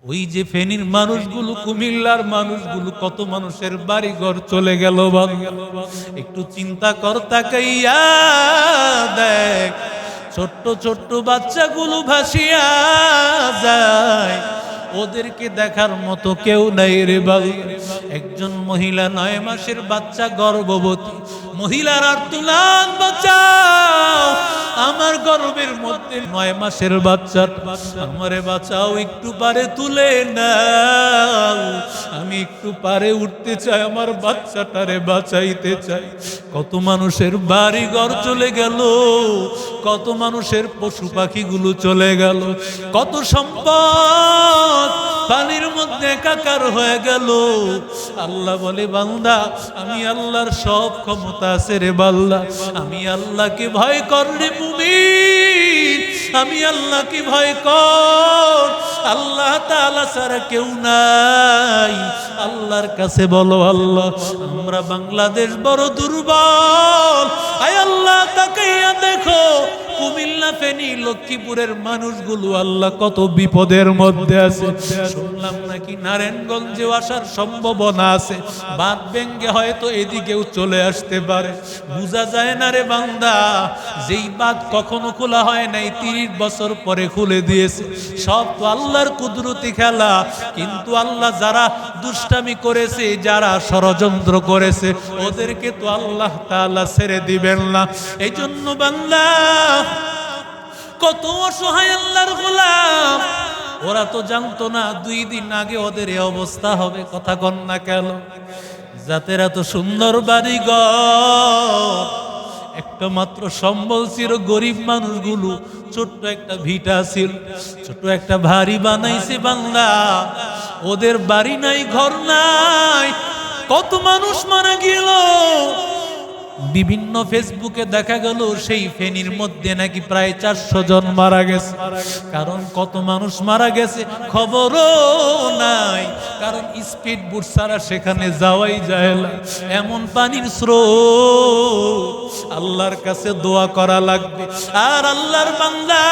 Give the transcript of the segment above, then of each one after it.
ওই যে ফেনীর মানুষগুলো, কুমিল্লার মানুষগুলো, কত মানুষের বাড়ি ঘর চলে গেল। একটু চিন্তা কর, তাকাইয়া দেখ, ছোট্ট ছোট্ট বাচ্চাগুলো ভাসিয়া যায়, ওদেরকে দেখার মতো কেউ নাই রে বাবা। একজন মহিলা 9 মাসের বাচ্চা, গর্ভবতী মহিলার আর্তনাদ, বাঁচাও আমার গর্ভের মধ্যে 9 মাসের বাচ্চা, আমারে বাঁচাও, একটু পারে তুলে নাও, আমি একটু পারে উঠতে চাই, আমার বাচ্চাটারে বাঁচাইতে চাই। কত মানুষের বাড়ি ঘর চলে গেল, কত মানুষের পশু পাখিগুলো চলে গেল, কত সম্পদ পানির মধ্যে একাকার হয়ে গেল। আল্লাহ বলে, বান্দা আমি আল্লাহর সব ক্ষমতা আছে রে বান্দা, আমি আল্লাহকে ভয় কর রে মুমিন, আমি আল্লাহকে ভয় কর। আল্লাহ তাআলা ছাড়া কেউ নাই। আল্লাহর কাছে বলো, আল্লাহ আমরা বাংলাদেশ বড় দুর্বল, আয় আল্লাহ তাকাইয়া দেখো কুমিল্লা, ফেনী, লক্ষ্মীপুরের মানুষগুলো আল্লাহ কত বিপদের মধ্যে আছে। শুনলাম নাকি নারায়ণগঞ্জে আসার সম্ভাবনা আছে, বাঁধ ভেঙ্গে হয়তো এদিকেও চলে আসতে পারে। বুঝা যায় না রে বান্দা, যেই বাঁধ কখনো খোলা হয় নাই 30 বছর পরে খুলে দিয়েছে। সব তো আল্লাহর কুদরতি খেলা, কিন্তু আল্লাহ যারা দুষ্টামি করেছে, যারা ষড়যন্ত্র করেছে, ওদেরকে তো আল্লাহ তাআলা ছেড়ে দিবেন না। এই জন্য বান্দা, কত অসহায় আল্লাহর গোলাম, ওরা তো জানতো না 2 দিন আগে ওদের এই অবস্থা হবে। কথা কন না কেন? যাদের এত সুন্দর বাড়ি ঘর, একটা মাত্র সম্বল ছিল, গরিব মানুষগুলো ছোট্ট একটা ভিটা ছিল, ছোট্ট একটা বাড়ি বানাইছে বাংলা, ওদের বাড়ি নাই, ঘর নাই। কত মানুষ মারা গেল। বিভিন্ন ফেসবুকে দেখা গেল সেই ফেনীর মধ্যে নাকি প্রায় 400 জন মারা গেছে। কারণ কত মানুষ মারা গেছে খবরও নাই, কারণ স্পিড বোট ছাড়া সেখানে যাওয়াই যায় না, এমন পানির স্রোত। আল্লাহর কাছে দোয়া করা লাগবে। আর আল্লাহর বান্দা,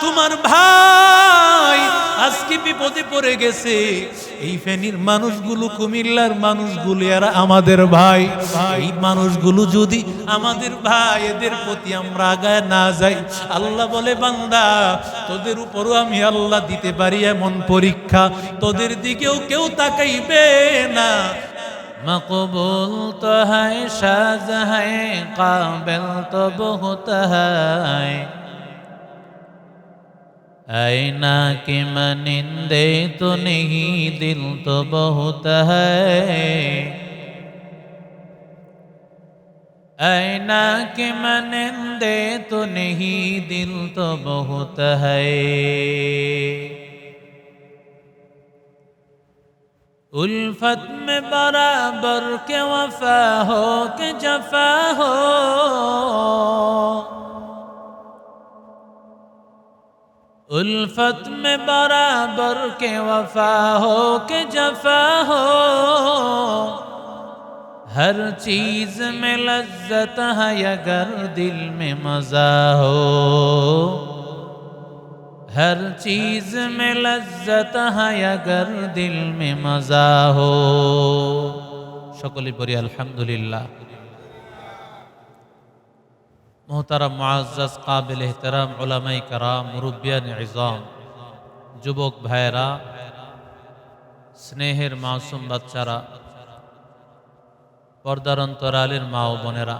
তোমার ভাই আজকে বিপদে পড়ে গেছে। এই ফেনীর মানুষগুলো, কুমিল্লার মানুষগুলো, এরা আমাদের ভাই। এই মানুষগুলো যদি আমাদের ভাই, এদের প্রতি আমরা আগায় না যাই, আল্লাহ বলে, বান্দা তোদের উপরও আমি আল্লাহ দিতে পারি এমন পরীক্ষা, তোদের দিকেও কেউ তাকাইবে না। মকবুল তো হ্যায়, সাজ হ্যায়, কাবিল তো বহুত হ্যায়, आईना की मनिंदे तो नहीं, दिल तो बहुत है। आईना की मनिंदे तो नहीं, दिल तो बहुत है। उल्फत में बराबर के वफा हो के जफा हो, उल्फत में बराबर के वफा हो के जफा हो, हर चीज में लज्जत है अगर दिल में मजा हो, हर चीज में लज्जत है अगर दिल में मजा हो। সকলে পড়ি আলহামদুলিল্লাহ। मोहतरम मुआज़्ज़ज़ काबिल एहतराम उलमाए कराम, मुरब्बियान इज़ाम, যুবক ভাইয়েরা, স্নেহের মাসুম বাচ্চারা, পর্দার অন্তরালের মা ও বোনেরা,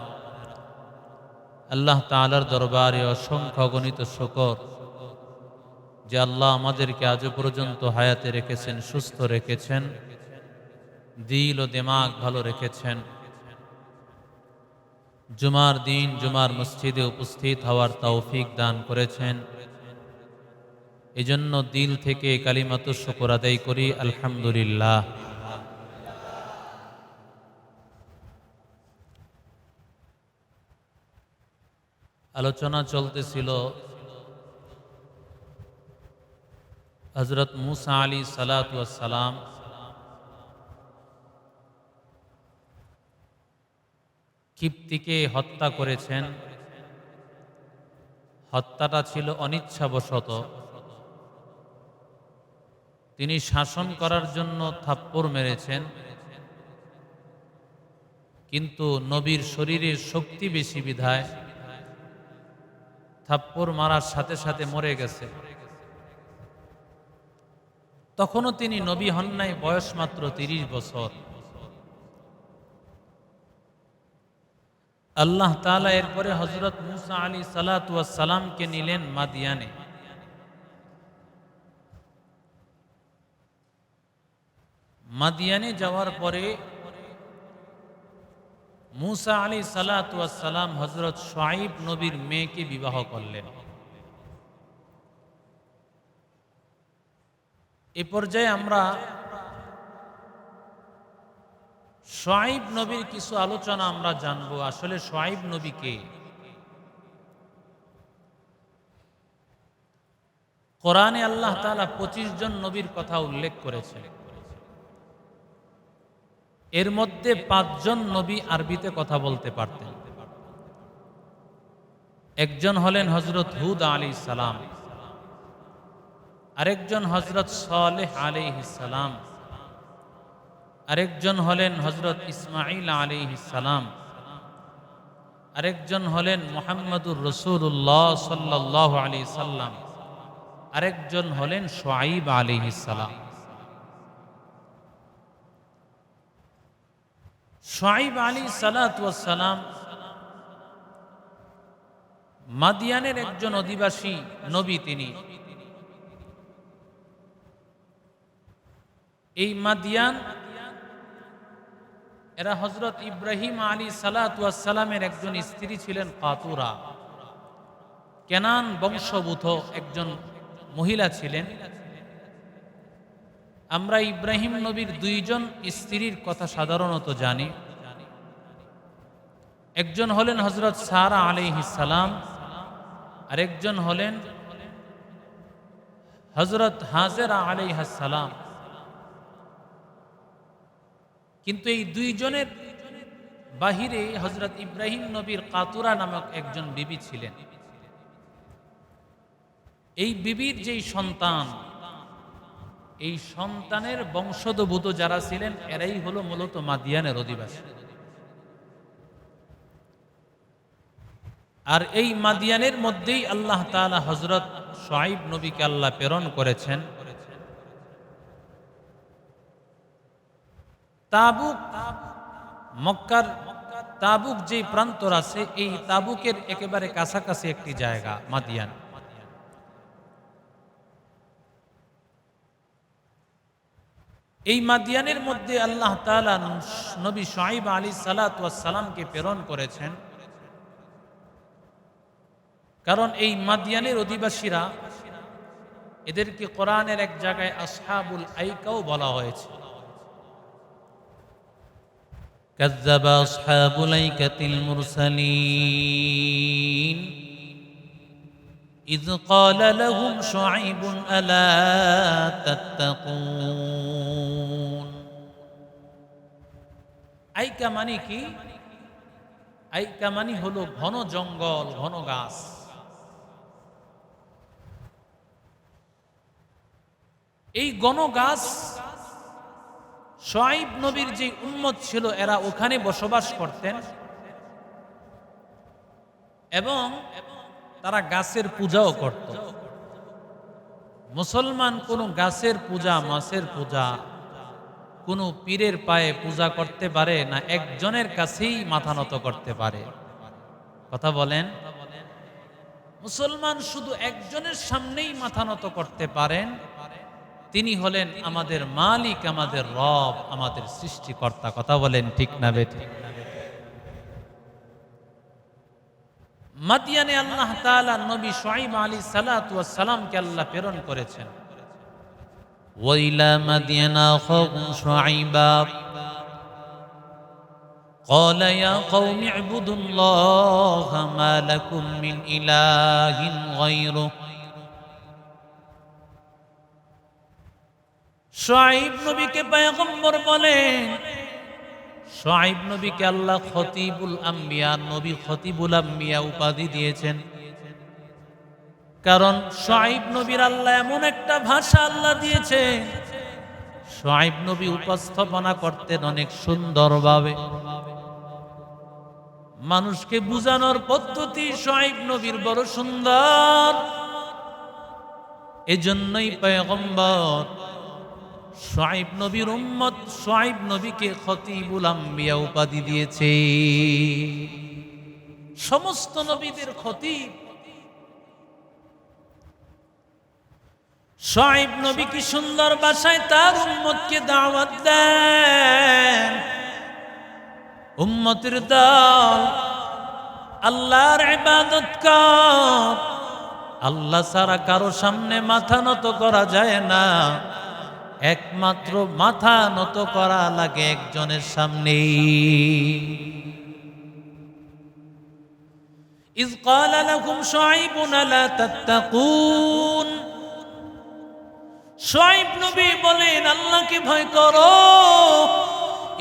আল্লাহ তাআলার দরবারে অসংখ্য গণিত শুকর যে আল্লাহ আমাদেরকে আজ পর্যন্ত হায়াতে রেখেছেন, সুস্থ রেখেছেন, দিল ও দিমাগ ভালো রেখেছেন। জুমার দিন জুমার মসজিদে উপস্থিত হওয়ার তৌফিক দান করেছেন। এজন্য দিল থেকে কালিমাতুশ শুকর আদায় করি, আলহামদুলিল্লাহ। আলোচনা চলতেছিল হযরত মুসা আলাইহিস সালাতু ওয়াস সালাম কিপ্তিকে হত্যা করেছেন। হত্যাটা ছিল অনিচ্ছাবশত। তিনি শাসন করার জন্য থাপ্পড় মেরেছেন, কিন্তু নবীর শরীরের শক্তি বেশি বিধায় থাপ্পড় মারার সাথে সাথে মরে গেছে। তখনও তিনি নবী হন নাই, বয়স মাত্র ৩০ বছর। আল্লাহ তাআলা এরপরে হযরত মুসা আলাইহিস সালাতু ওয়াস সালামকে নিলেন মাদিয়ানে। মাদিয়ানে যাওয়ার পরে মুসা আলাইহিস সালাতু ওয়াস সালাম হযরত শুআইব নবীর মেয়েকে বিবাহ করলেন। এ পর্যায়ে আমরা শুআইব নবীর কিছু আলোচনা আমরা জানবো। আসলে শুআইব নবী কে? কোরআনে আল্লাহ তাআলা 25 জন নবীর কথা উল্লেখ করেছেন। এর মধ্যে 5 জন নবী আরবিতে কথা বলতে পারতেন। একজন হলেন হযরত হুদ আলাইহিস সালাম, আরেকজন হযরত সালেহ আলাইহিস সালাম, আরেকজন হলেন হযরত ইসমাঈল আলাইহিস সালাম, আরেকজন হলেন মুহাম্মদুর রাসূলুল্লাহ সাল্লাল্লাহু আলাইহি সাল্লাম, আরেকজন হলেন শুআইব আলাইহিস সালাম। শুআইব আলাইহিস সালাতু ওয়াস সালাম মাদিয়ানের একজন অধিবাসী নবী। তিনি এই মাদিয়ান, এরা হযরত ইব্রাহিম আলাইহিস সালাতু ওয়াস সালামের একজন স্ত্রী ছিলেন কাতুরা। কেনান বংশোদ্ভূত একজন মহিলা ছিলেন। আমরা ইব্রাহিম নবীর 2 জন স্ত্রীর কথা সাধারণত জানি। একজন হলেন হযরত সারা আলাইহিস সালাম, আরেকজন হলেন হযরত হাজেরা আলাইহিস সালাম। কিন্তু এই 2 জনের বাহিরে হযরত ইব্রাহিম নবীর কাতুরা নামক একজন বিবি ছিলেন। এই বিবির যেই সন্তান, এই সন্তানের বংশোদ্ভূত যারা ছিলেন এরাই হলো মূলত মাদিয়ানের অধিবাসী। আর এই মাদিয়ানের মধ্যেই আল্লাহ তাআলা হযরত শুআইব নবীকে আল্লাহ প্রেরণ করেছেন। তাবুক, মক্কার তাবুক যে প্রান্তর আছে, এই তাবুকের একেবারে কাছাকাছি একটি জায়গা মাদিয়ান। এই মাদিয়ানের মধ্যে আল্লাহ তাআলা নবী শুআইব আলাইহিস সালাতু ওয়াস সালামকে প্রেরণ করেছেন। কারণ এই মাদিয়ানের অধিবাসীরা, এদেরকে কোরআনের এক জায়গায় আসহাবুল আইকাও বলা হয়েছে। কাযযাবা আসহাবুল আইকাতিল মুরসালিন ইয ক্বালা লাহুম শুআইবুন আলা তাত্তাকুন। আইকা মানে কি? আইকা মানে হলো ঘন জঙ্গল, ঘন গাছ। এই ঘন গাছ শুআইব নবীর যে উম্মত ছিল এরা ওখানে বসবাস করতেন এবং তারা গাছের পূজাও করত। মুসলমান কোন গাছের পূজা, মাছের পূজা, কোন পীরের পায়ে পূজা করতে পারে না, একজনের কাছেই মাথা নত করতে পারে। কথা বলেন? মুসলমান শুধু একজনের সামনেই মাথা নত করতে পারেন, তিনি হলেন আমাদের মালিক, আমাদের রব, আমাদের সৃষ্টিকর্তা। কথা বলেন ঠিক না বেঠিক? মাদিয়ানে আল্লাহ তাআলা নবী শুআইব আলাইহিস সালাতু ওয়াস সালামকে আল্লাহ প্রেরণ করেছেন। ওয়াইলা মাদিয়ানা আখাহুম শুআইবা قال يا قوم اعبدوا الله ما لكم من إله غيره। শুআইব নবীকে পয়গম্বর বলেন। শুআইব নবীকে আল্লাহ খতিবুল আম্বিয়া, নবী খতিবুল আম্বিয়া উপাধি দিয়েছেন। কারণ শুআয়ব নবীর আল্লাহ এমন একটা ভাষা আল্লাহ দিয়েছে, শুআয়ব নবী উপস্থাপনা করতেন অনেক সুন্দরভাবে। মানুষকে বুঝানোর পদ্ধতি শুআয়ব নবীর বড় সুন্দর। এজন্যই পয়গম্বর শুআয়ব নবীর উম্মত শুআয়ব নবীকে খতিবুল আম্বিয়া উপাধি দিয়েছে। সমস্ত নবীদের খতিব। শুআয়ব নবী কি সুন্দর ভাষায় তার উম্মতকে দাওয়াত দেন। উম্মতের দল আল্লাহর ইবাদত কর, আল্লাহ ছাড়া কারো সামনে মাথা নত করা যায় না, একমাত্র মাথা নত করা লাগে একজনের সামনে। ইয ক্বালা লাকুম শুআয়বুন আলা তাত্তাকুন, শুআয়ব নবী বলেন আল্লাহকে ভয় করো।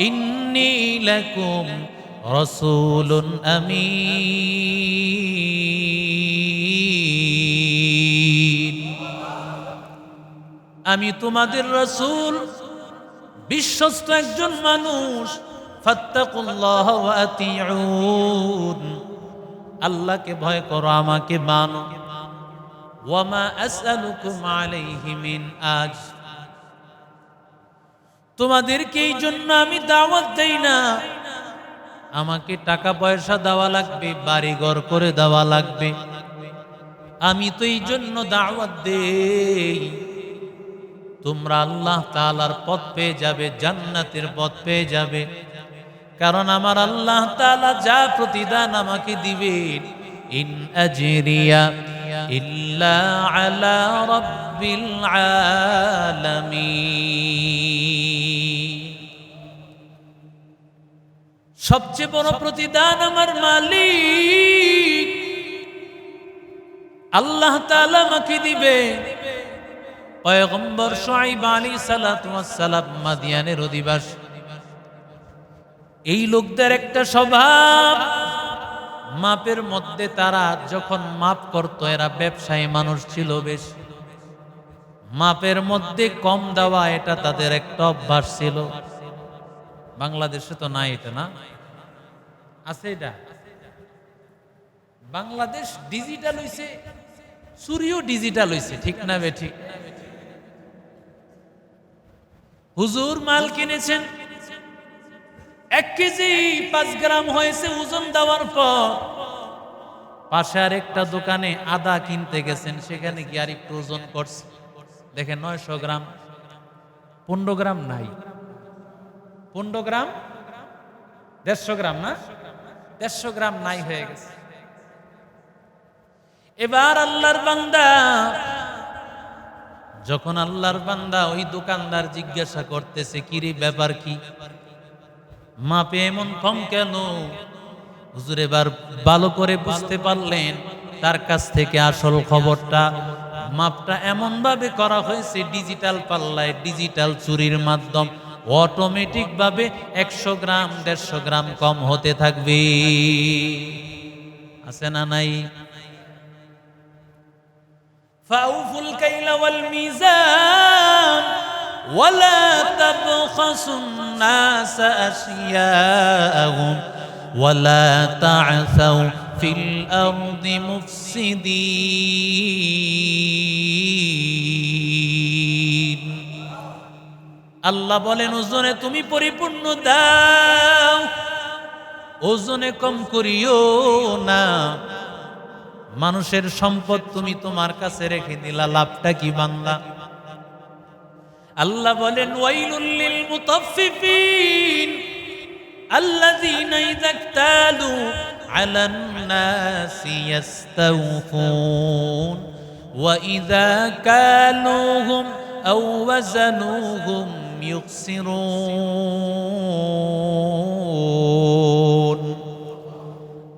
ইন্নী লাকুম রাসূলুন আমিন, আমি তোমাদের রাসূল, বিশ্বস্ত একজন মানুষ। ফাত্তাকুল্লাহ ওয়া আতিউন, আল্লাহকে ভয় করো, আমাকে মানো। ওয়ামা আসআলুকুম আলাইহি মিন আজর, তোমাদেরকে এই জন্য আমি দাওয়াত দেই না আমাকে টাকা পয়সা দেওয়া লাগবে, বাড়িঘর করে দেওয়া লাগবে। আমি তো এই জন্য দাওয়াত দেই তোমরা আল্লাহ তাআলার পথ পেয়ে যাবে, জান্নাতের পথ পেয়ে যাবে। কারণ আমার আল্লাহ তাআলা যা প্রতিদান আমাকে দিবেন, ইন আজরিয়া ইল্লা আলা রাব্বিল আলামিন, সবচেয়ে বড় প্রতিদান আমার মালিক আল্লাহ তাআলা আমাকে দিবে। পয়গম্বর শুআয়ব আলাইহিস সালাতু ওয়াস সালাম মাদিয়ানের অধিবাসী। এই লোকদের একটা স্বভাব, মাপের মধ্যে তারা যখন মাপ করত, এরা ব্যবসায়ী মানুষ ছিল বেশ, মাপের মধ্যে কম দেওয়া এটা তাদের একটা অভ্যাস ছিল। বাংলাদেশে তো নাই এটা, না আছে এটা? বাংলাদেশ ডিজিটাল হইছে, চুরিও ডিজিটাল হইছে, ঠিক না বে ঠিক? হুজুর মাল কিনেছেন 1 কেজি 5 গ্রাম হয়েছে, ওজন দেওয়ার পর পাশে আর একটা দোকানে আদা কিনতে গেছেন, সেখানে গিয়ে আর একটু ওজন করছে, দেখেন 900 গ্রাম, 15 গ্রাম নাই, 15 গ্রাম 150 গ্রাম, না 150 গ্রাম নাই হয়ে গেছে। এবার আল্লাহর বান্দা, যখন আল্লাহর বান্দা ওই দোকানদার জিজ্ঞাসা করতেছে, কিরে ব্যাপার কি, মাপে এমন কম কেন? হুজুর এবার ভালো করে বুঝতে পারলেন তার কাছ থেকে আসল খবরটা। মাপটা এমন ভাবে করা হয়েছে ডিজিটাল পাল্লায়, ডিজিটাল চুরির মাধ্যম, অটোমেটিক ভাবে 100 গ্রাম 150 গ্রাম কম হতে থাকবে। আছে না নাই? ফাউফুল কাইলা ওয়াল মিজান ওয়ালা তাবখাসুন নাস আশিয়াহুম ওয়ালা তা'সাউ ফিল আরদি মুফসিদিন। আল্লাহ বলেন ওজনে তুমি পরিপূর্ণ দাও, ওজনে কম করিও না। মানুষের সম্পদ তুমি তোমার কাছে রেখে দিলা, লাভটা কি বান্দা? আল্লাহ বলেন ওয়াইলুল লিল মুতাফফিফিন আল্লাযীনা ইযা ইক্তালু আলান নাসি ইস্তাওফুন ওয়া ইযা কালুহুম আও ওয়াজানুহুম ইউখসিরুন।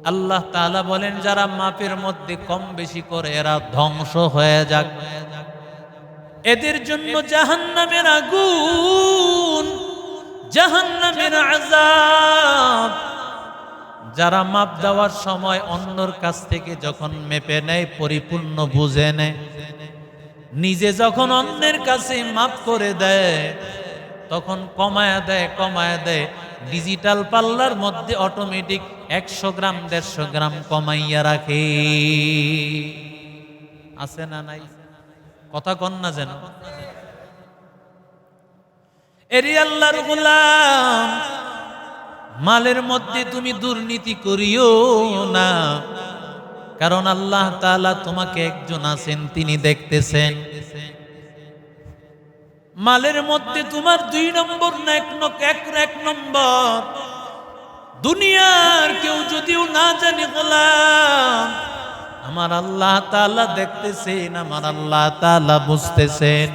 আল্লাহ তাআলা বলেন যারা মাপের মধ্যে কম বেশি করে এরা ধ্বংস হয়ে যাক, এদের জন্য জাহান্নামের আগুন, জাহান্নামের আযাব। যারা মাপ দেওয়ার সময় অন্যর কাছ থেকে যখন মেপে নেয়, পরিপূর্ণ বুঝে নেয়, নিজে যখন অন্যের কাছে মাপ করে দেয়, তখন কমায়া দেয়, ডিজিটাল পাল্লার মধ্যে অটোমেটিক 100 গ্রাম 150 গ্রাম কমাইয়া রাখে। আছে না নাই? কথা কন না যেন। এরি আল্লাহর গোলাম, মালের মধ্যে তুমি দুর্নীতি করিও না, কারণ আল্লাহ তাআলা তোমাকে একজন আছেন, তিনি দেখতেছেন। মালের মধ্যে তোমার 2 নম্বর না 1 নম্বর, দুনিয়ার কেউ যদিও না জানে গোলাম, আমার আল্লাহ তাআলা দেখতেছেন, আমার আল্লাহ তাআলা বুঝতেছেন।